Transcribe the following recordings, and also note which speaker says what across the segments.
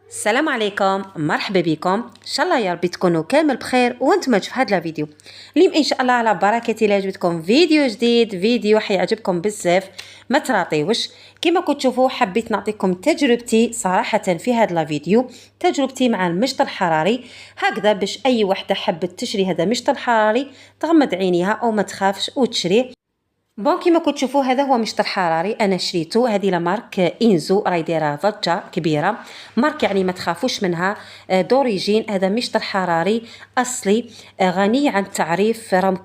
Speaker 1: السلام عليكم، مرحبا بكم. ان شاء الله يا ربي تكونوا كامل بخير وانتم في هذا الفيديو. اليوم ان شاء الله على بركه الله عجبتكم فيديو جديد، فيديو حيعجبكم بزاف. ما تراطيوش كما كنتوا تشوفوا، حبيت نعطيكم تجربتي صراحه في هذا الفيديو، تجربتي مع المشط الحراري، هكذا باش اي وحده حبت تشري هذا المشط الحراري تغمض عينيها او ما تخافش وتشريه. بون كيما كنتوا تشوفوا هذا هو مشط الحراري، انا شريته. هذه لا مارك انزو، راهي دايره ضجه كبيره، مارك يعني ما تخافوش منها. دوريجين، هذا مشط الحراري اصلي، غني عن التعريف، راهم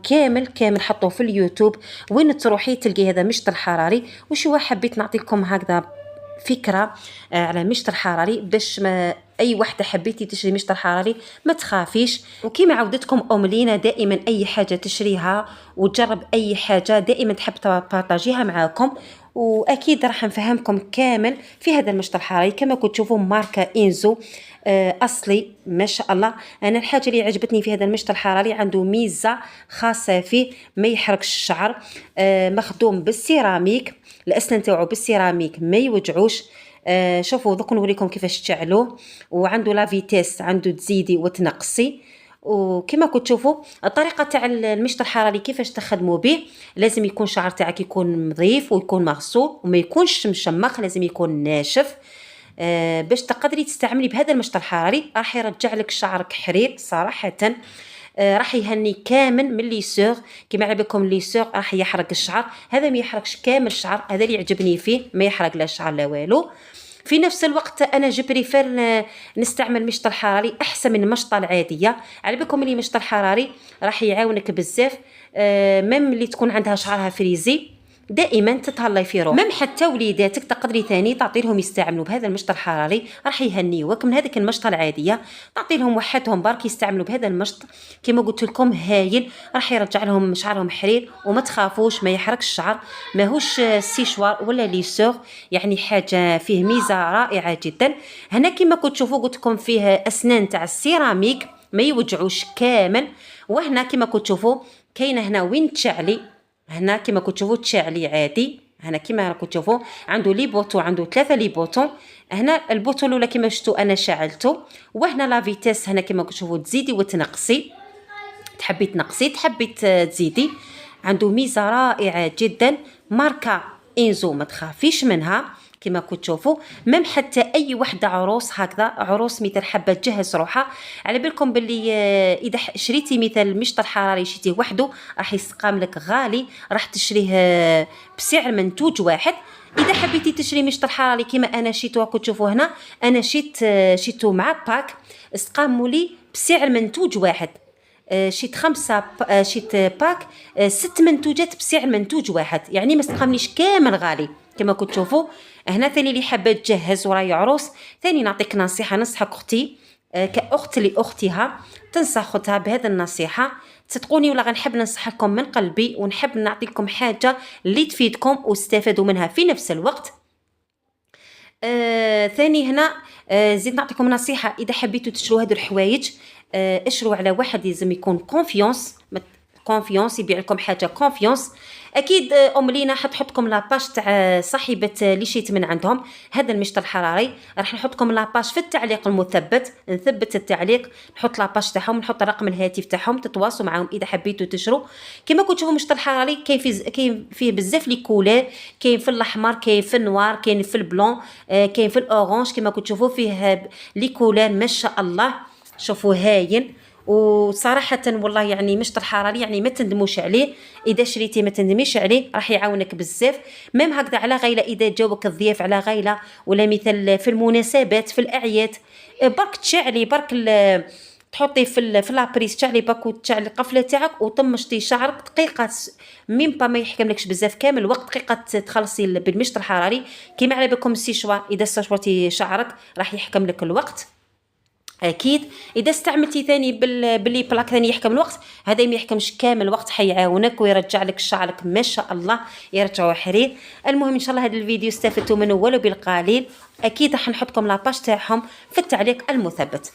Speaker 1: كامل حطوه في اليوتيوب، وين تروحي تلقي هذا مشط الحراري. وشو حبيت نعطيكم هكذا فكره على مشط الحراري، باش ما اي وحده حبيتي تشري مشط الحراري ما تخافيش. وكيما عودتكم لينا دائما اي حاجه تشريها وتجرب اي حاجه دائما تحب تبارطاجيها معاكم، واكيد راح نفهمكم كامل في هذا المشط الحراري. كما كنتوا تشوفوا ماركه انزو اصلي ما شاء الله. انا الحاجه اللي عجبتني في هذا المشط الحراري عنده ميزه خاصه فيه، ما يحرقش الشعر، مخدوم بالسيراميك، الاسنان تاعو بالسيراميك ما يوجعوش. شوفوا دوك نوريكم كيفاش تشعلوه، وعنده لا فيتيس، عنده تزيدي وتنقصي. وكما كنت تشوفوا الطريقه تاع المشط الحراري كيفاش تخدموا به، لازم يكون الشعر تاعك يكون نظيف ويكون مغسول وما يكونش مشمخ، لازم يكون ناشف. باش تقدري تستعملي بهذا المشط الحراري، راح يرجع لك شعرك حرير صراحه. راح يهني كامل من ليسور، كما على بالكم ليسور راح يحرق الشعر، هذا ما يحرقش كامل الشعر، هذا اللي يعجبني فيه، ما يحرق لا الشعر لا والو. في نفس الوقت انا جبريفير نستعمل مشط الحراري احسن من المشطه العاديه. على بالكم اللي مشط الحراري راح يعاونك بزاف، ميم اللي تكون عندها شعرها فريزي دائما تتهلاي في روح، مم حتى وليداتك تقدري ثاني تعطي لهم يستعملوا بهذا المشط الحراري، راح يهنيوك من هذيك المشطه العاديه. تعطي لهم وحدهم برك يستعملوا بهذا المشط، كما قلت لكم هايل، راح يرجع لهم شعرهم حرير وما تخافوش ما يحرقش الشعر، ماهوش سيشوار ولا ليسور، يعني حاجه فيه ميزه رائعه جدا. هنا كما كنت تشوفوا قلت لكم فيه اسنان تاع السيراميك ما يوجعوش كامل. وهنا كما كنت تشوفوا كاينه هنا وين تشعلي، هنا كما كنت تشوفوا تشعلي عادي، هنا كما راكم تشوفوا عنده لي بوطون، عنده 3 لي بوطون. هنا البوطون الاولى كما شفتوا انا شعلته، وهنا لا فيتيس هنا كما تشوفوا تزيدي وتنقصي، تحبي تنقصي تحبي تزيدي. عنده ميزه رائعه جدا، ماركه انزو ما تخافيش منها. كما كنت تشوفوا ميم حتى اي وحده عروس هكذا، عروس مثل حابه تجهز روحها، على بالكم باللي اذا شريتي مثل المشط الحراري شريتيه وحده راح يسقام لك غالي، راح تشريه بسعر منتوج واحد. اذا حبيتي تشري مشط الحراري كما انا شيتو كنت تشوفوا هنا، انا شيتو مع باك، استقاموا لي بسعر منتوج واحد. شيت 5 شيت باك 6 منتوجات بسعر منتوج واحد، يعني ما استقامليش كامل غالي. كما كنت تشوفوا هنا ثاني اللي حابه تجهز وراي عروس، ثاني نعطيك نصيحه، ننصحك اختي كاخت لاختها، تنصح اختها بهذه النصيحه. تصدقوني ولا غنحب ننصحكم من قلبي، ونحب نعطيكم حاجه اللي تفيدكم وتستفادوا منها في نفس الوقت. ثاني هنا زيد نعطيكم نصيحه، اذا حبيتوا تشروا هذو الحوايج اشروا على واحد لازم يكون كونفيونس يبيع لكم حاجه كونفيونس. اكيد لينا حتحطكم لاباج تاع صاحبه اللي شيت من عندهم هذا المشط الحراري، راح نحطكم لاباج في التعليق المثبت، نثبت التعليق، نحط لاباج تاعهم، نحط رقم الهاتف تاعهم، تتواصلوا معهم اذا حبيتوا تشروا. كما كنتوا تشوفوا المشط الحراري كاين فيه بزاف لي كولور، كاين في الاحمر، كاين في النوار، كاين في البلون، كاين في الاورانج. كما كنتوا تشوفوا فيه لي كولور ما شاء الله، شوفوا هاين. وصراحة والله يعني مشط الحراري يعني ما تندموش عليه، إذا شريتي ما تندميش عليه، راح يعاونك بزاف. ميم هكذا على غيلة إذا جاوك الضياف على غيلة، ولا مثل في المناسبات في الأعياد، برك تشعلي برك تحطي في لابريس تشعلي باك وتشعلي القفله تاعك وطمشتي شعرك دقيقه، ميم با ما يحكملكش بزاف كامل وقت، دقيقه تخلصي بالمشط الحراري. كيما على بالكم السيشوار اذا استشورتي شعرك راح يحكم لك الوقت اكيد. اذا استعملتي ثاني باللي بلاك ثاني يحكم الوقت، هذا ما يحكمش كامل الوقت، حيعاونك ويرجع لك شعرك ما شاء الله يرجعوا حرير. المهم ان شاء الله هذا الفيديو استفدتوا منه ولو بالقليل، اكيد راح نحطكم لاباج تاعهم في التعليق المثبت.